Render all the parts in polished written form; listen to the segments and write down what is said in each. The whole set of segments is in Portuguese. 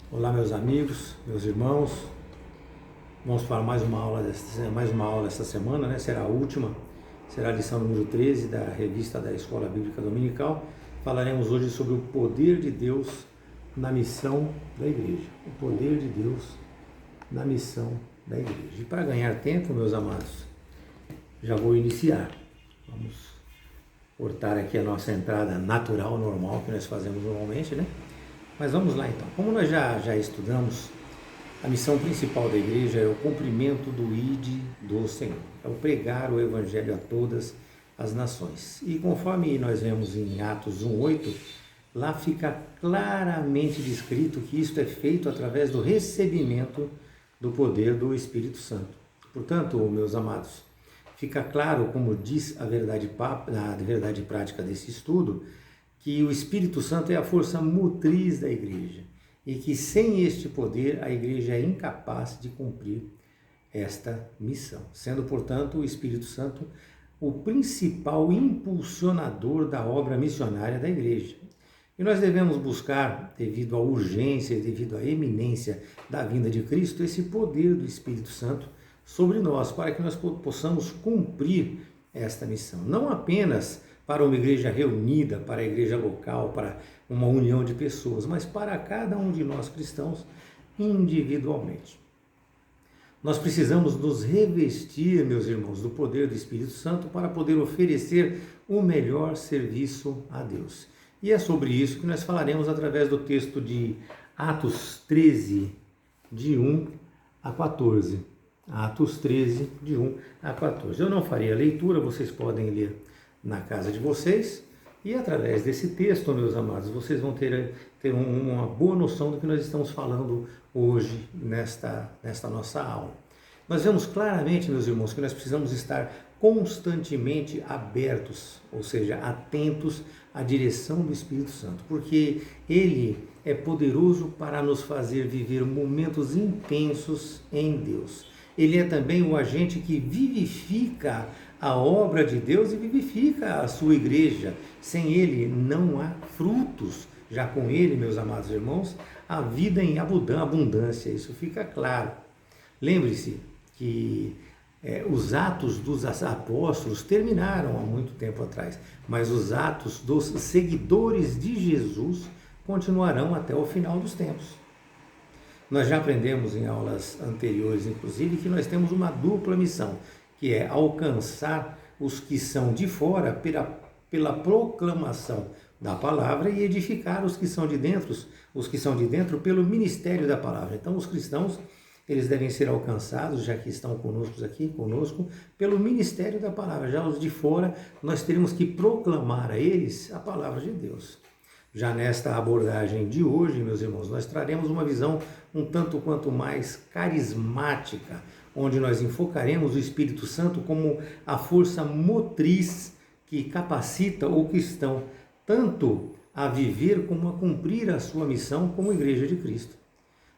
Olá, meus amigos, meus irmãos. Vamos para mais uma aula esta semana, né? Será a última, será a lição número 13 da revista da Escola Bíblica Dominical. Falaremos hoje sobre o poder de Deus na missão da igreja. O poder de Deus na missão da igreja. E para ganhar tempo, meus amados, já vou iniciar. Vamos cortar aqui a nossa entrada natural, normal, que nós fazemos normalmente, né? Mas vamos lá então. Como nós já estudamos, a missão principal da igreja é o cumprimento do ID do Senhor, é o pregar o Evangelho a todas as nações. E conforme nós vemos em Atos 1:8, lá fica claramente descrito que isto é feito através do recebimento do poder do Espírito Santo. Portanto, meus amados, fica claro, como diz a verdade prática desse estudo, que o Espírito Santo é a força motriz da igreja e que sem este poder a igreja é incapaz de cumprir esta missão, sendo, portanto, o Espírito Santo o principal impulsionador da obra missionária da igreja. E nós devemos buscar, devido à urgência e devido à eminência da vinda de Cristo, esse poder do Espírito Santo sobre nós, para que nós possamos cumprir esta missão. Não apenas para uma igreja reunida, para a igreja local, para uma união de pessoas, mas para cada um de nós cristãos individualmente. Nós precisamos nos revestir, meus irmãos, do poder do Espírito Santo para poder oferecer o melhor serviço a Deus. E é sobre isso que nós falaremos através do texto de Atos 13, de 1 a 14. Atos 13, de 1 a 14. Eu não farei a leitura, vocês podem ler na casa de vocês, e através desse texto, meus amados, vocês vão ter uma boa noção do que nós estamos falando hoje nesta nossa aula. Nós vemos claramente, meus irmãos, que nós precisamos estar constantemente abertos, ou seja, atentos à direção do Espírito Santo, porque Ele é poderoso para nos fazer viver momentos intensos em Deus. Ele é também o agente que vivifica a obra de Deus e vivifica a sua igreja. Sem Ele não há frutos. Já com Ele, meus amados irmãos, a vida em abundância, isso fica claro. Lembre-se que os atos dos apóstolos terminaram há muito tempo atrás, mas os atos dos seguidores de Jesus continuarão até o final dos tempos. Nós já aprendemos em aulas anteriores, inclusive, que nós temos uma dupla missão, que é alcançar os que são de fora pela proclamação da palavra e edificar os que são de dentro pelo ministério da palavra. Então, os cristãos, eles devem ser alcançados, já que estão conosco, pelo ministério da palavra. Já os de fora, nós teremos que proclamar a eles a palavra de Deus. Já nesta abordagem de hoje, meus irmãos, nós traremos uma visão um tanto quanto mais carismática, onde nós enfocaremos o Espírito Santo como a força motriz que capacita o cristão tanto a viver como a cumprir a sua missão como Igreja de Cristo.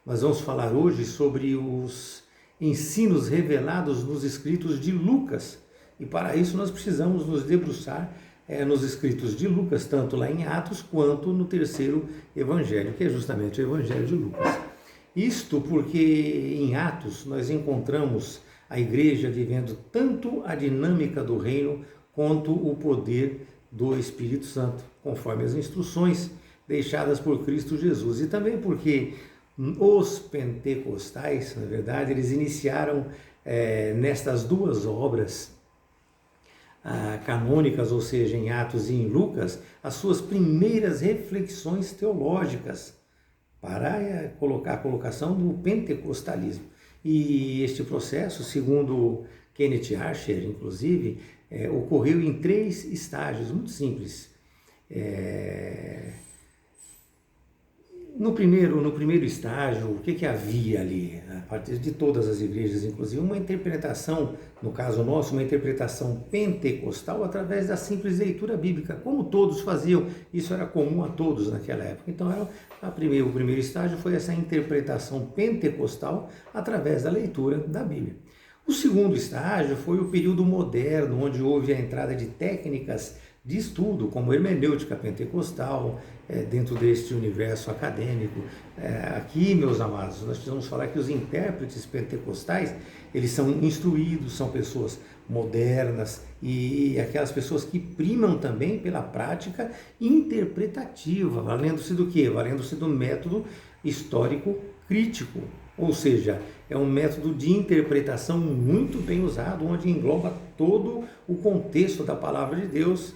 Nós vamos falar hoje sobre os ensinos revelados nos escritos de Lucas, e para isso nós precisamos nos debruçar nos escritos de Lucas, tanto lá em Atos quanto no terceiro evangelho, que é justamente o evangelho de Lucas. Isto porque em Atos nós encontramos a igreja vivendo tanto a dinâmica do reino quanto o poder do Espírito Santo, conforme as instruções deixadas por Cristo Jesus. E também porque os pentecostais, na verdade, eles iniciaram nestas duas obras canônicas, ou seja, em Atos e em Lucas, as suas primeiras reflexões teológicas para a colocação do pentecostalismo. E este processo, segundo Kenneth Archer, inclusive, ocorreu em 3 estágios muito simples. No primeiro estágio, o que havia ali? A partir de todas as igrejas, inclusive, uma interpretação, no caso nosso, uma interpretação pentecostal através da simples leitura bíblica, como todos faziam, isso era comum a todos naquela época. Então, o primeiro estágio foi essa interpretação pentecostal através da leitura da Bíblia. O segundo estágio foi o período moderno, onde houve a entrada de técnicas de estudo, como hermenêutica pentecostal, dentro deste universo acadêmico. Aqui, meus amados, nós precisamos falar que os intérpretes pentecostais, eles são instruídos, são pessoas modernas e aquelas pessoas que primam também pela prática interpretativa, valendo-se do quê? Valendo-se do método histórico crítico, ou seja, é um método de interpretação muito bem usado, onde engloba todo o contexto da palavra de Deus.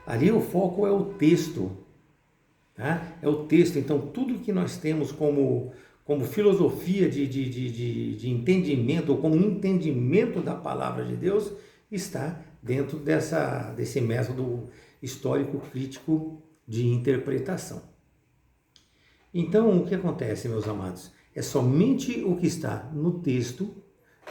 Ali o foco é o texto, tá? É o texto. Então tudo que nós temos como filosofia de entendimento, ou como entendimento da palavra de Deus, está dentro desse método histórico crítico de interpretação. Então o que acontece, meus amados? É somente o que está no texto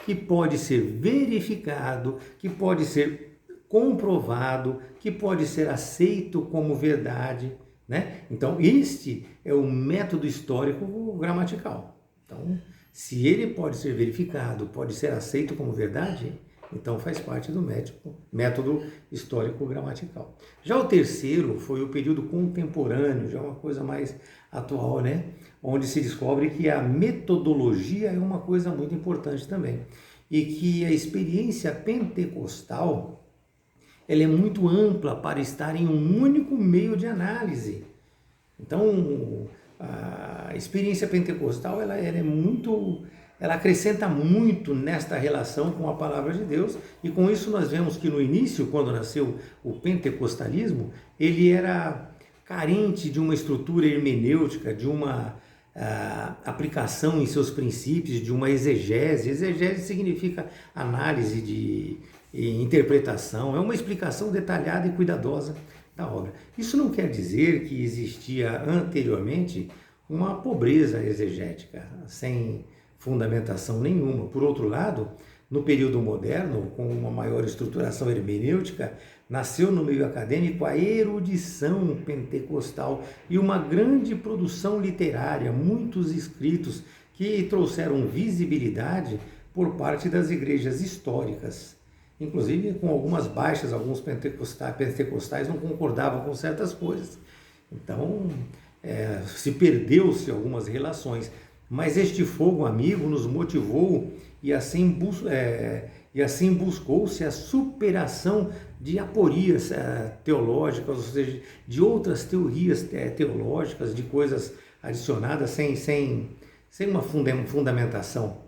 que pode ser verificado, que pode ser comprovado, que pode ser aceito como verdade, né? Então, este é o método histórico gramatical. Então, se ele pode ser verificado, pode ser aceito como verdade, então faz parte do método histórico gramatical. Já o terceiro foi o período contemporâneo, já uma coisa mais atual, né? Onde se descobre que a metodologia é uma coisa muito importante também. E que a experiência pentecostal, ela é muito ampla para estar em um único meio de análise. Então, a experiência pentecostal, ela acrescenta muito nesta relação com a palavra de Deus, e com isso nós vemos que no início, quando nasceu o pentecostalismo, ele era carente de uma estrutura hermenêutica, de uma aplicação em seus princípios, de uma exegese. Exegese significa análise e interpretação, é uma explicação detalhada e cuidadosa da obra. Isso não quer dizer que existia anteriormente uma pobreza exegética, sem fundamentação nenhuma. Por outro lado, no período moderno, com uma maior estruturação hermenêutica, nasceu no meio acadêmico a erudição pentecostal e uma grande produção literária, muitos escritos que trouxeram visibilidade por parte das igrejas históricas. Inclusive com algumas baixas, alguns pentecostais não concordavam com certas coisas. Então, se perdeu-se algumas relações. Mas este fogo amigo nos motivou e assim buscou-se a superação de aporias teológicas, ou seja, de outras teorias teológicas, de coisas adicionadas sem uma fundamentação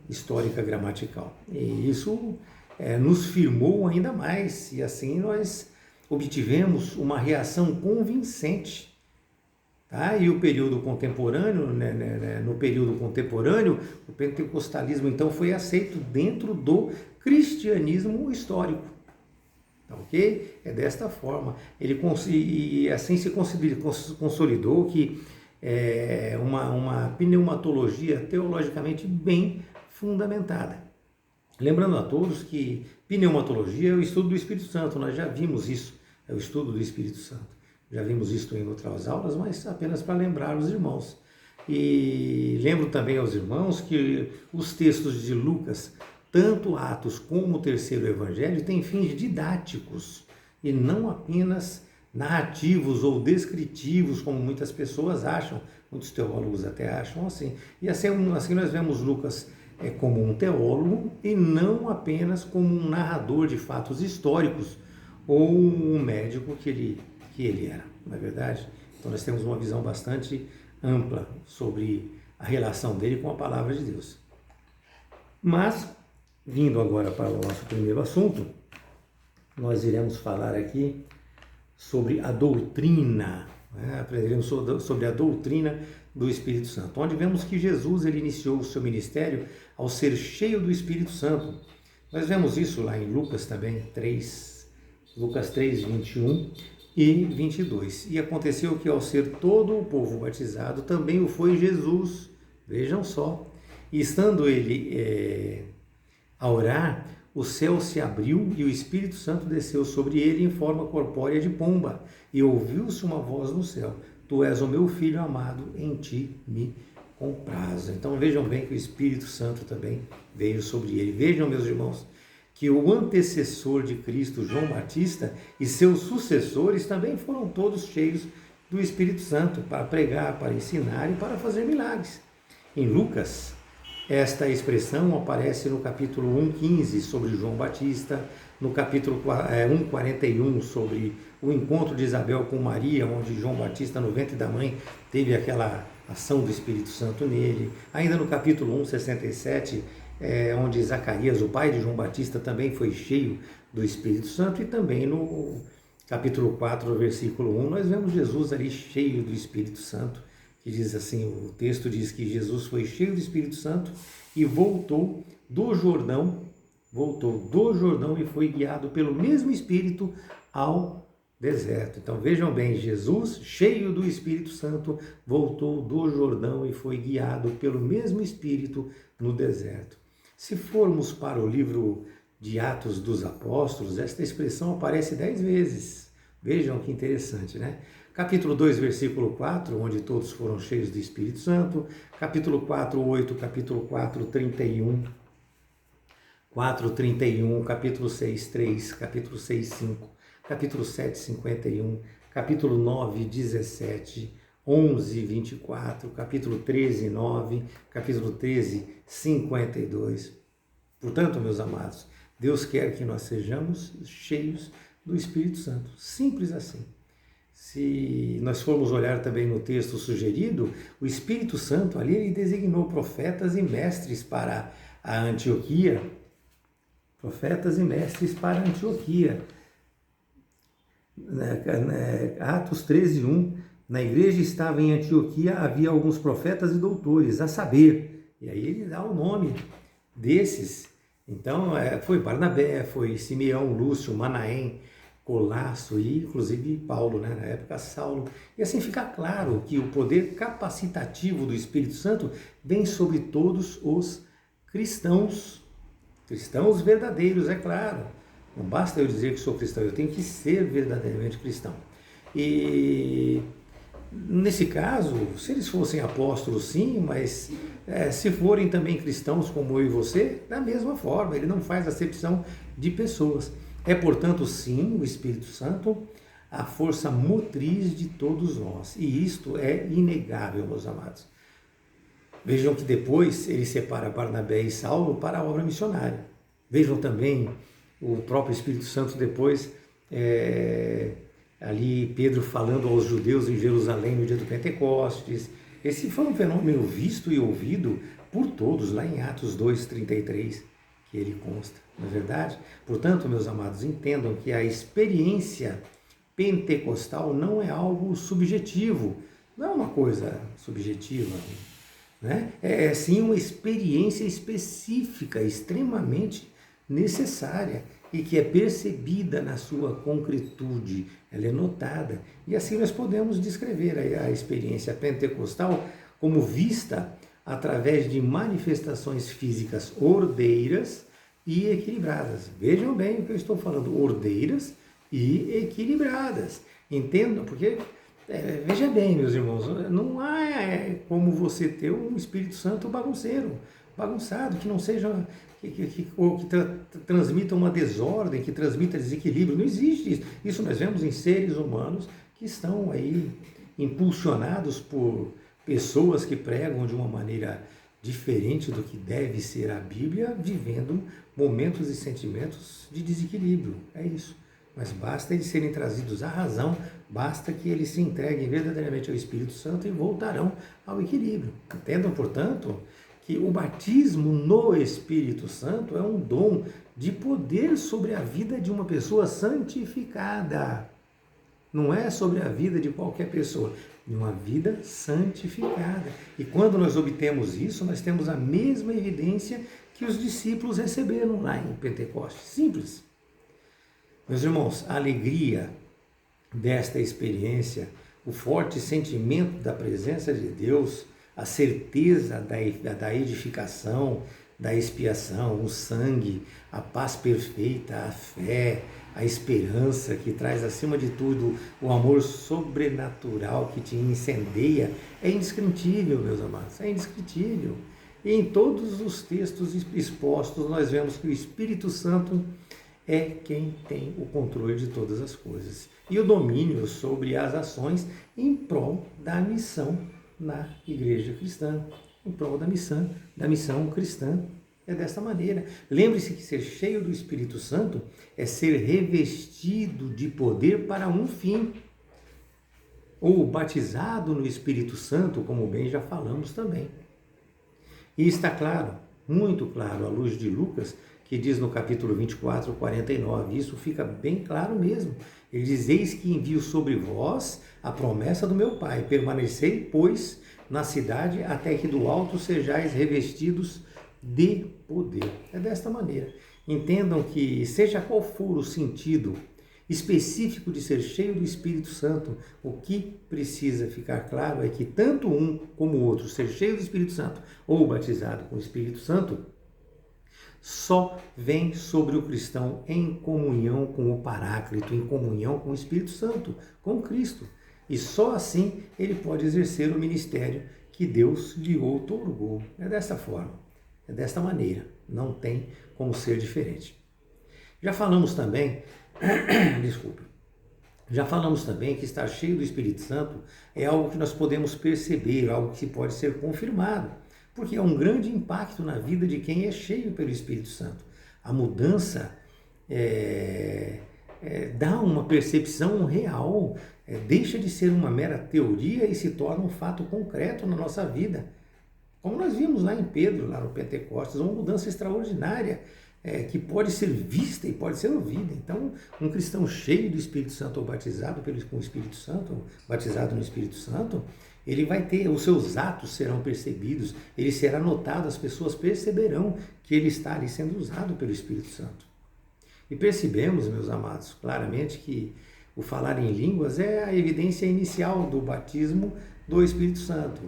histórica gramatical. E isso nos firmou ainda mais, e assim nós obtivemos uma reação convincente. Tá? E o período contemporâneo, no período contemporâneo, o pentecostalismo então foi aceito dentro do cristianismo histórico. Tá, ok? É desta forma. E assim se consolidou que uma pneumatologia teologicamente bem fundamentada. Lembrando a todos que pneumatologia é o estudo do Espírito Santo, nós já vimos isso, é o estudo do Espírito Santo. Já vimos isso em outras aulas, mas apenas para lembrar os irmãos. E lembro também aos irmãos que os textos de Lucas, tanto Atos como o terceiro Evangelho, têm fins didáticos e não apenas narrativos ou descritivos, como muitas pessoas acham, muitos teólogos até acham assim. E assim nós vemos Lucas como um teólogo e não apenas como um narrador de fatos históricos ou um médico que ele era, não é verdade? Então nós temos uma visão bastante ampla sobre a relação dele com a palavra de Deus. Mas, vindo agora para o nosso primeiro assunto, nós iremos falar aqui sobre a doutrina, né? Aprenderemos sobre a doutrina do Espírito Santo, onde vemos que Jesus ele iniciou o seu ministério ao ser cheio do Espírito Santo. Nós vemos isso lá em Lucas também, Lucas 3, 21 e 22. E aconteceu que ao ser todo o povo batizado, também o foi Jesus. Vejam só. E estando ele a orar, o céu se abriu e o Espírito Santo desceu sobre ele em forma corpórea de pomba. E ouviu-se uma voz no céu: Tu és o meu filho amado, em ti me comprazo. Então vejam bem que o Espírito Santo também veio sobre ele. Vejam, meus irmãos, que o antecessor de Cristo, João Batista, e seus sucessores também foram todos cheios do Espírito Santo para pregar, para ensinar e para fazer milagres. Em Lucas, esta expressão aparece no capítulo 1,15 sobre João Batista, no capítulo 1,41 sobre o encontro de Isabel com Maria, onde João Batista, no ventre da mãe, teve aquela ação do Espírito Santo nele. Ainda no capítulo 1,67, onde Zacarias, o pai de João Batista, também foi cheio do Espírito Santo. E também no capítulo 4, versículo 1, nós vemos Jesus ali cheio do Espírito Santo, que diz assim, o texto diz que Jesus foi cheio do Espírito Santo e voltou do Jordão e foi guiado pelo mesmo Espírito ao deserto. Então vejam bem, Jesus, cheio do Espírito Santo, voltou do Jordão e foi guiado pelo mesmo Espírito no deserto. Se formos para o livro de Atos dos Apóstolos, esta expressão aparece 10 vezes. Vejam que interessante, né? Capítulo 2, versículo 4, onde todos foram cheios do Espírito Santo. Capítulo 4, 8, capítulo 4, 31. 4:31, capítulo 6, 3, capítulo 6, 5, capítulo 7, 51, capítulo 9, 17, 11, 24, capítulo 13, 9, capítulo 13, 52. Portanto, meus amados, Deus quer que nós sejamos cheios do Espírito Santo. Simples assim. Se nós formos olhar também no texto sugerido, o Espírito Santo ali ele designou profetas e mestres para a Antioquia. Profetas e mestres para Antioquia. Atos 13:1. Na igreja estava em Antioquia, havia alguns profetas e doutores, a saber. E aí ele dá o nome desses. Então, foi Barnabé, foi Simeão, Lúcio, Manaém, Colasso e inclusive Paulo, né? Na época Saulo. E assim fica claro que o poder capacitativo do Espírito Santo vem sobre todos os cristãos. Cristãos verdadeiros, é claro. Não basta eu dizer que sou cristão, eu tenho que ser verdadeiramente cristão. E nesse caso, se eles fossem apóstolos, sim, mas se forem também cristãos como eu e você, da mesma forma, ele não faz acepção de pessoas. É, portanto, sim, o Espírito Santo, a força motriz de todos nós. E isto é inegável, meus amados. Vejam que depois ele separa Barnabé e Saulo para a obra missionária. Vejam também o próprio Espírito Santo depois, ali Pedro falando aos judeus em Jerusalém no dia do Pentecostes. Esse foi um fenômeno visto e ouvido por todos lá em Atos 2:33, que ele consta, não é verdade? Portanto, meus amados, entendam que a experiência pentecostal não é algo subjetivo, não é uma coisa subjetiva, né? É sim uma experiência específica, extremamente necessária e que é percebida na sua concretude, ela é notada. E assim nós podemos descrever a experiência pentecostal como vista através de manifestações físicas ordeiras e equilibradas. Vejam bem o que eu estou falando, ordeiras e equilibradas. Entendam, porque veja bem, meus irmãos, não há como você ter um Espírito Santo bagunçado, que não seja, que transmita uma desordem, que transmita desequilíbrio. Não existe isso. Isso nós vemos em seres humanos que estão aí impulsionados por pessoas que pregam de uma maneira diferente do que deve ser a Bíblia, vivendo momentos e sentimentos de desequilíbrio. É isso. Mas basta eles serem trazidos à razão, basta que eles se entreguem verdadeiramente ao Espírito Santo e voltarão ao equilíbrio. Entendam, portanto, que o batismo no Espírito Santo é um dom de poder sobre a vida de uma pessoa santificada. Não é sobre a vida de qualquer pessoa, de uma vida santificada. E quando nós obtemos isso, nós temos a mesma evidência que os discípulos receberam lá em Pentecostes. Simples. Meus irmãos, a alegria desta experiência, o forte sentimento da presença de Deus, a certeza da edificação, da expiação, o sangue, a paz perfeita, a fé, a esperança que traz acima de tudo o amor sobrenatural que te incendeia, é indescritível, meus amados, é indescritível. E em todos os textos expostos, nós vemos que o Espírito Santo é quem tem o controle de todas as coisas e o domínio sobre as ações em prol da missão na igreja cristã, em prol da missão cristã. É desta maneira. Lembre-se que ser cheio do Espírito Santo é ser revestido de poder para um fim, ou batizado no Espírito Santo, como bem já falamos também. E está claro, muito claro, à luz de Lucas, que diz no capítulo 24, 49, isso fica bem claro mesmo. Ele diz: eis que envio sobre vós a promessa do meu Pai, permanecei, pois, na cidade, até que do alto sejais revestidos de poder. É desta maneira. Entendam que, seja qual for o sentido específico de ser cheio do Espírito Santo, o que precisa ficar claro é que tanto um como o outro, ser cheio do Espírito Santo ou batizado com o Espírito Santo, só vem sobre o cristão em comunhão com o Paráclito, em comunhão com o Espírito Santo, com Cristo. E só assim ele pode exercer o ministério que Deus lhe outorgou. É desta forma, é desta maneira, não tem como ser diferente. Já falamos também, já falamos também que estar cheio do Espírito Santo é algo que nós podemos perceber, algo que pode ser confirmado, porque é um grande impacto na vida de quem é cheio pelo Espírito Santo. A mudança dá uma percepção real, deixa de ser uma mera teoria e se torna um fato concreto na nossa vida. Como nós vimos lá em Pedro, lá no Pentecostes, uma mudança extraordinária que pode ser vista e pode ser ouvida. Então, um cristão cheio do Espírito Santo ou batizado com o Espírito Santo, ou batizado no Espírito Santo, ele vai ter, os seus atos serão percebidos, ele será notado, as pessoas perceberão que ele está ali sendo usado pelo Espírito Santo. E percebemos, meus amados, claramente que o falar em línguas é a evidência inicial do batismo do Espírito Santo.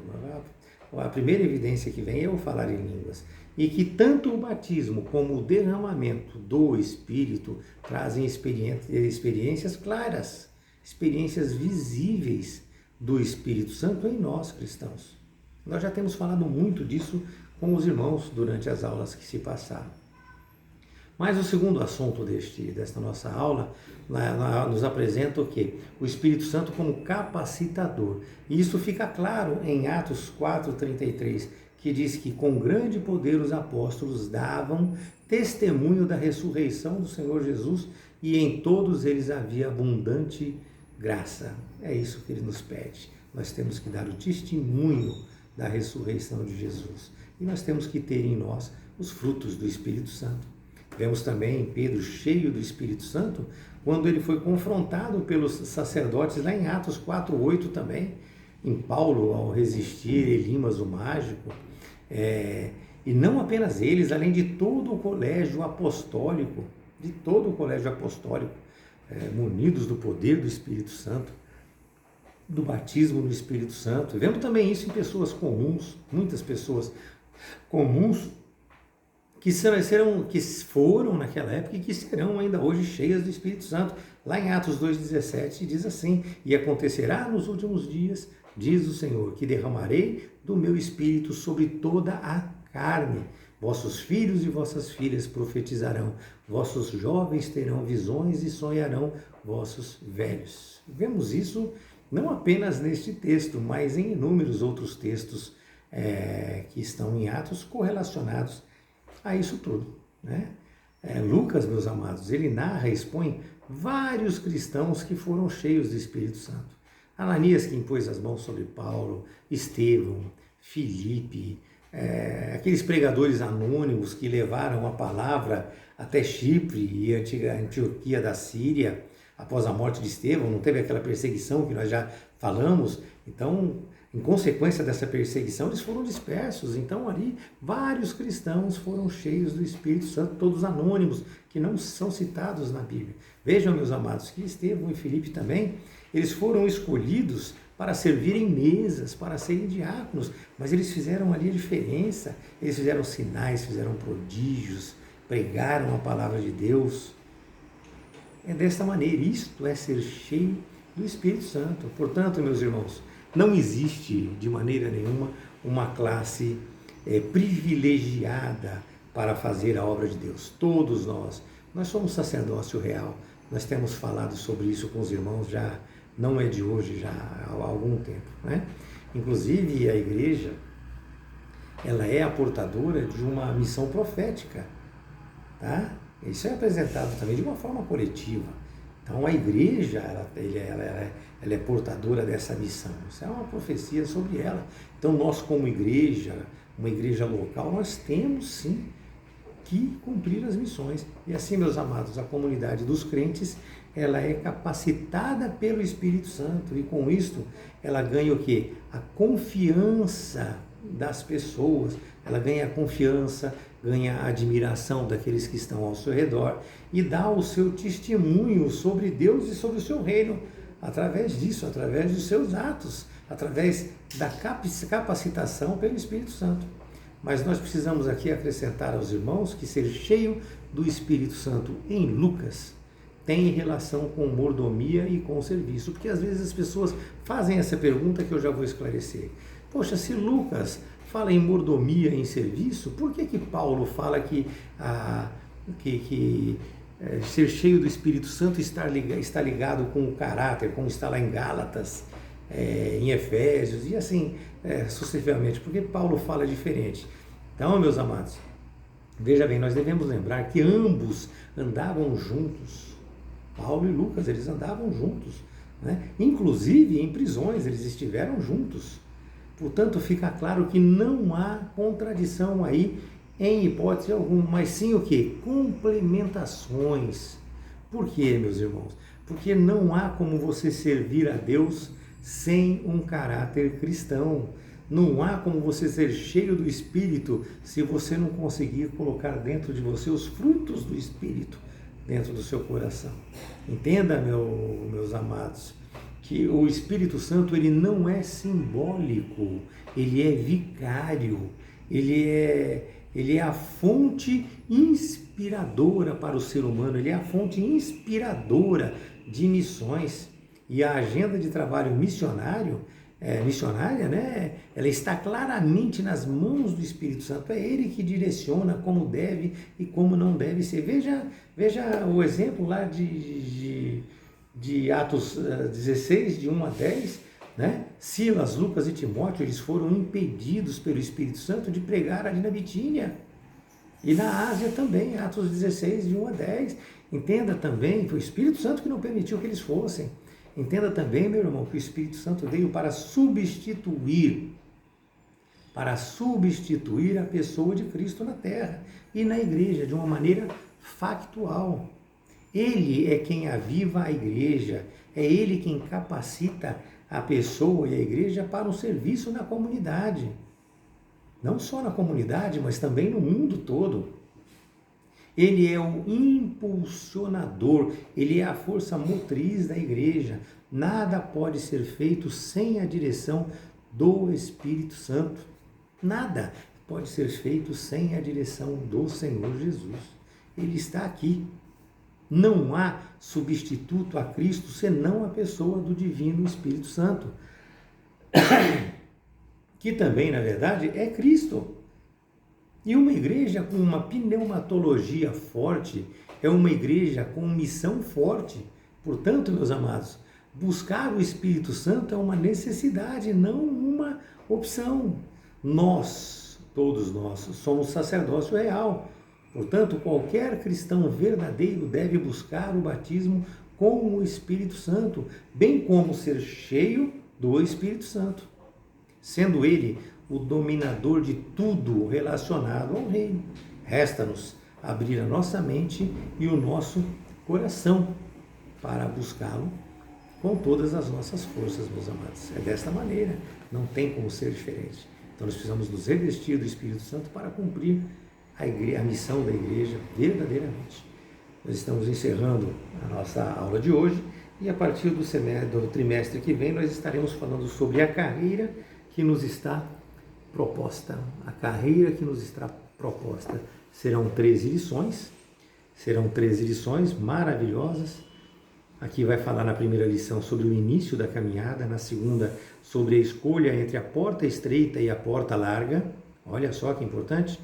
A primeira evidência que vem é o falar em línguas. E que tanto o batismo como o derramamento do Espírito trazem experiências claras, experiências visíveis do Espírito Santo em nós, cristãos. Nós já temos falado muito disso com os irmãos durante as aulas que se passaram. Mas o segundo assunto desta nossa aula nos apresenta o quê? O Espírito Santo como capacitador. E isso fica claro em Atos 4:33, que diz que com grande poder os apóstolos davam testemunho da ressurreição do Senhor Jesus e em todos eles havia abundante graça. É isso que ele nos pede. Nós temos que dar o testemunho da ressurreição de Jesus. E nós temos que ter em nós os frutos do Espírito Santo. Vemos também Pedro cheio do Espírito Santo, quando ele foi confrontado pelos sacerdotes, lá em Atos 4:8 também, em Paulo, ao resistir Elimas o mágico, e não apenas eles, além de todo o colégio apostólico, munidos do poder do Espírito Santo, do batismo no Espírito Santo. E vemos também isso em pessoas comuns, muitas pessoas comuns, que foram naquela época e que serão ainda hoje cheias do Espírito Santo. Lá em Atos 2:17 diz assim: e acontecerá nos últimos dias, diz o Senhor, que derramarei do meu Espírito sobre toda a carne. Vossos filhos e vossas filhas profetizarão, vossos jovens terão visões e sonharão vossos velhos. Vemos isso não apenas neste texto, mas em inúmeros outros textos que estão em Atos correlacionados a isso tudo, né? Lucas, meus amados, ele narra e expõe vários cristãos que foram cheios do Espírito Santo. Ananias, que impôs as mãos sobre Paulo, Estevão, Filipe, aqueles pregadores anônimos que levaram a palavra até Chipre e a antiga Antioquia da Síria, após a morte de Estevão. Não teve aquela perseguição que nós já falamos? Então, em consequência dessa perseguição, eles foram dispersos. Então, ali, vários cristãos foram cheios do Espírito Santo, todos anônimos, que não são citados na Bíblia. Vejam, meus amados, que Estevão e Filipe também, eles foram escolhidos para servirem mesas, para serem diáconos, mas eles fizeram ali a diferença. Eles fizeram sinais, fizeram prodígios, pregaram a palavra de Deus. É desta maneira, isto é ser cheio do Espírito Santo. Portanto, meus irmãos, não existe de maneira nenhuma uma classe privilegiada para fazer a obra de Deus. Todos nós somos sacerdócio real. Nós temos falado sobre isso com os irmãos já, não é de hoje, já há algum tempo, né? Inclusive a igreja, ela é a portadora de uma missão profética, tá? Isso é apresentado também de uma forma coletiva. Então a igreja, ela é portadora dessa missão. Isso é uma profecia sobre ela. Então nós como igreja, uma igreja local, nós temos sim que cumprir as missões. E assim, meus amados, a comunidade dos crentes, ela é capacitada pelo Espírito Santo, e com isto ela ganha o quê? A confiança das pessoas, ela ganha a confiança, ganha a admiração daqueles que estão ao seu redor e dá o seu testemunho sobre Deus e sobre o seu reino, através disso, através dos seus atos, através da capacitação pelo Espírito Santo. Mas nós precisamos aqui acrescentar aos irmãos que ser cheio do Espírito Santo em Lucas tem relação com mordomia e com serviço, porque às vezes as pessoas fazem essa pergunta que eu já vou esclarecer. Poxa, se Lucas fala em mordomia e em serviço, por que Paulo fala que ser cheio do Espírito Santo está ligado com o caráter, como está lá em Gálatas, em Efésios e assim sucessivamente? Porque Paulo fala diferente. Então, meus amados, veja bem, nós devemos lembrar que ambos andavam juntos. Paulo e Lucas, eles andavam juntos, né? Inclusive em prisões eles estiveram juntos. Portanto, fica claro que não há contradição aí em hipótese alguma, mas sim o quê? Complementações. Por quê, meus irmãos? Porque não há como você servir a Deus sem um caráter cristão. Não há como você ser cheio do Espírito se você não conseguir colocar dentro de você os frutos do Espírito dentro do seu coração. Entenda, meus amados, que o Espírito Santo ele não é simbólico, ele é vicário, ele é a fonte inspiradora para o ser humano, ele é a fonte inspiradora de missões. E a agenda de trabalho missionária, né, ela está claramente nas mãos do Espírito Santo. É ele que direciona como deve e como não deve ser. Veja o exemplo lá de Atos 16, de 1 a 10, né? Silas, Lucas e Timóteo, eles foram impedidos pelo Espírito Santo de pregar ali na Bitínia. E na Ásia também, Atos 16, de 1 a 10. Entenda também, foi o Espírito Santo que não permitiu que eles fossem. Entenda também, meu irmão, que o Espírito Santo veio para substituir a pessoa de Cristo na terra e na igreja, de uma maneira factual. Ele é quem aviva a igreja, é ele quem capacita a pessoa e a igreja para um serviço na comunidade. Não só na comunidade, mas também no mundo todo. Ele é o impulsionador, ele é a força motriz da igreja. Nada pode ser feito sem a direção do Espírito Santo. Nada pode ser feito sem a direção do Senhor Jesus. Ele está aqui. Não há substituto a Cristo senão a pessoa do Divino Espírito Santo, que também, na verdade, é Cristo. E uma igreja com uma pneumatologia forte é uma igreja com missão forte. Portanto, meus amados, buscar o Espírito Santo é uma necessidade, não uma opção. Nós, todos nós, somos sacerdócio real. Portanto, qualquer cristão verdadeiro deve buscar o batismo com o Espírito Santo, bem como ser cheio do Espírito Santo, sendo ele o dominador de tudo relacionado ao reino. Resta-nos abrir a nossa mente e o nosso coração para buscá-lo com todas as nossas forças, meus amados. É desta maneira, não tem como ser diferente. Então nós precisamos nos revestir do Espírito Santo para cumprir a missão da igreja verdadeiramente. Nós estamos encerrando a nossa aula de hoje e a partir do trimestre que vem nós estaremos falando sobre a carreira que nos está proposta. A carreira que nos está proposta. Serão 13 lições maravilhosas. Aqui vai falar na primeira lição sobre o início da caminhada, na segunda sobre a escolha entre a porta estreita e a porta larga. Olha só que importante.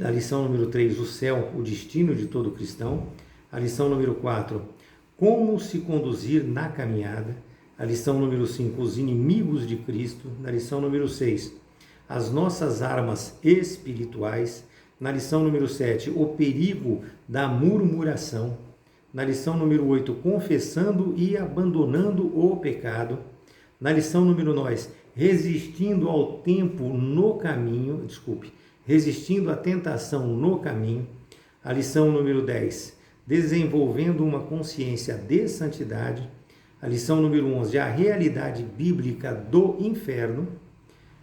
A lição número 3, o céu, o destino de todo cristão. A lição número 4, como se conduzir na caminhada. A lição número 5, os inimigos de Cristo. Na lição número 6, as nossas armas espirituais. Na lição número 7, o perigo da murmuração. Na lição número 8, confessando e abandonando o pecado. Na lição número 9, resistindo ao tempo no caminho, resistindo à tentação no caminho. A lição número 10, desenvolvendo uma consciência de santidade. A lição número 11, a realidade bíblica do inferno.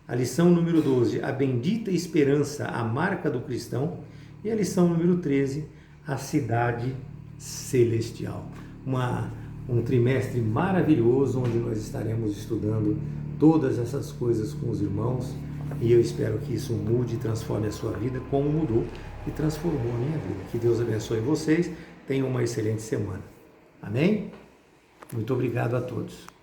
A lição número 12, a bendita esperança, a marca do cristão. E a lição número 13, a cidade celestial. Um trimestre maravilhoso, onde nós estaremos estudando todas essas coisas com os irmãos, e eu espero que isso mude e transforme a sua vida, como mudou e transformou a minha vida. Que Deus abençoe vocês, tenham uma excelente semana. Amém? Muito obrigado a todos.